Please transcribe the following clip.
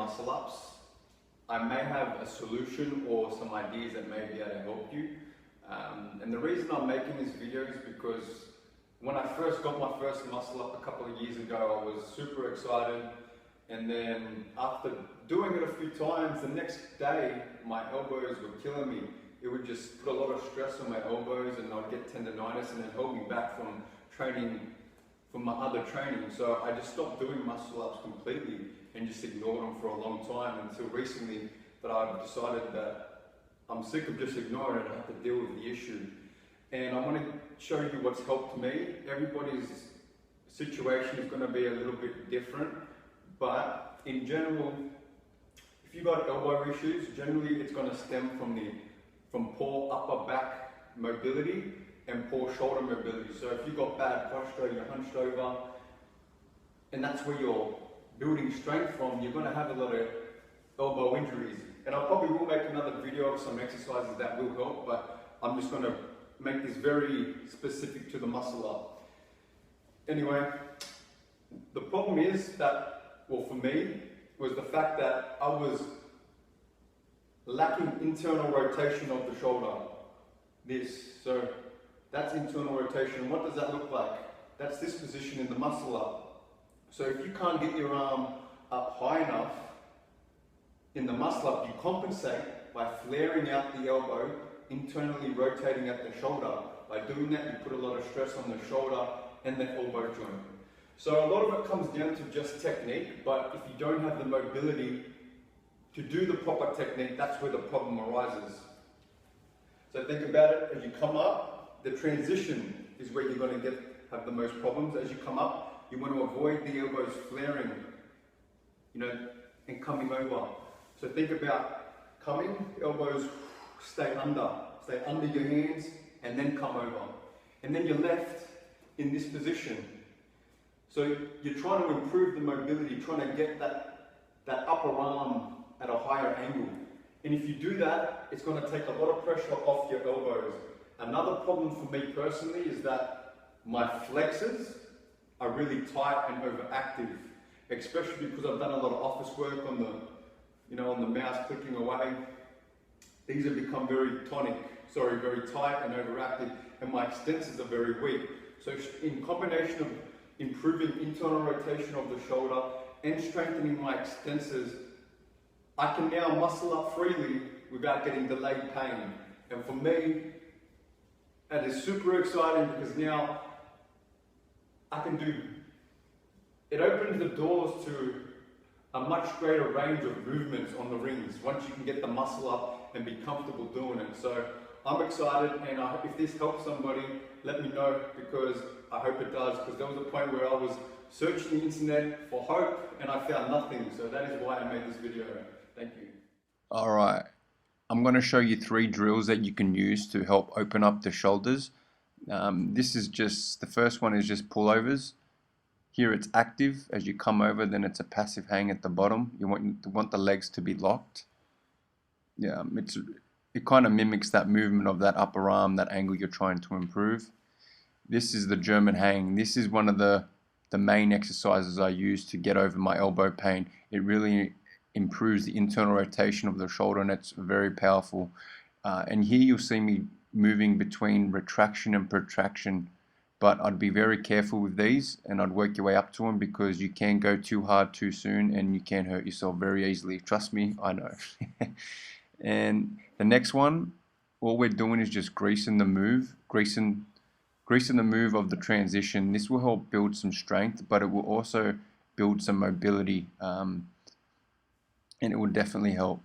muscle ups, I may have a solution or some ideas that may be able to help you. And the reason I'm making this video is because when I first got my first muscle up a couple of years ago, I was super excited. And then after doing it a few times, the next day, my elbows were killing me. It would just put a lot of stress on my elbows and I'd get tendonitis and it held me back from training, from my other training. So I just stopped doing muscle ups completely and just ignored them for a long time until recently that I've decided that I'm sick of just ignoring it. I have to deal with the issue. And I want to show you what's helped me. Everybody's situation is going to be a little bit different, but in general, if you've got elbow issues, generally it's going to stem from poor upper back mobility and poor shoulder mobility. So if you've got bad posture, you're hunched over, and that's where you're building strength from, you're going to have a lot of elbow injuries. And I probably will make another video of some exercises that will help, but I'm just going to make this very specific to the muscle up. Anyway, the problem is that, well, for me, was the fact that I was lacking internal rotation of the shoulder. So that's internal rotation. What does that look like? That's this position in the muscle up. So if you can't get your arm up high enough in the muscle up, you compensate by flaring out the elbow, internally rotating at the shoulder. By doing that, you put a lot of stress on the shoulder and the elbow joint. So a lot of it comes down to just technique, but if you don't have the mobility to do the proper technique, that's where the problem arises. So think about it, as you come up, the transition is where you're going to have the most problems. As you come up, you want to avoid the elbows flaring, and coming over. So think about coming, elbows stay under your hands, and then come over. And then you're left in this position. So you're trying to improve the mobility, trying to get that upper arm at a higher angle. And if you do that, it's going to take a lot of pressure off your elbows. Another problem for me personally is that my flexors are really tight and overactive, especially because I've done a lot of office work on the mouse clicking away. These have become very tight and overactive, and my extensors are very weak. So in combination of improving internal rotation of the shoulder and strengthening my extensors, I can now muscle up freely without getting delayed pain. And for me, that is super exciting because now it opens the doors to a much greater range of movements on the rings once you can get the muscle up and be comfortable doing it. So I'm excited, and if this helps somebody, let me know, because I hope it does, because there was a point where I was searching the internet for hope and I found nothing. So that is why I made this video. Thank you. All right, I'm going to show you 3 drills that you can use to help open up the shoulders. The first one is just pullovers. Here it's active. As you come over, then it's a passive hang at the bottom. You want the legs to be locked. Yeah, it kind of mimics that movement of that upper arm, that angle you're trying to improve. This is the German hang. This is one of the main exercises I use to get over my elbow pain. It really improves the internal rotation of the shoulder, and it's very powerful. And here you'll see me moving between retraction and protraction, but I'd be very careful with these, and I'd work your way up to them, because you can go too hard too soon and you can hurt yourself very easily. Trust me, I know. And the next one, all we're doing is just greasing the move of the transition. This will help build some strength, but it will also build some mobility, and it will definitely help.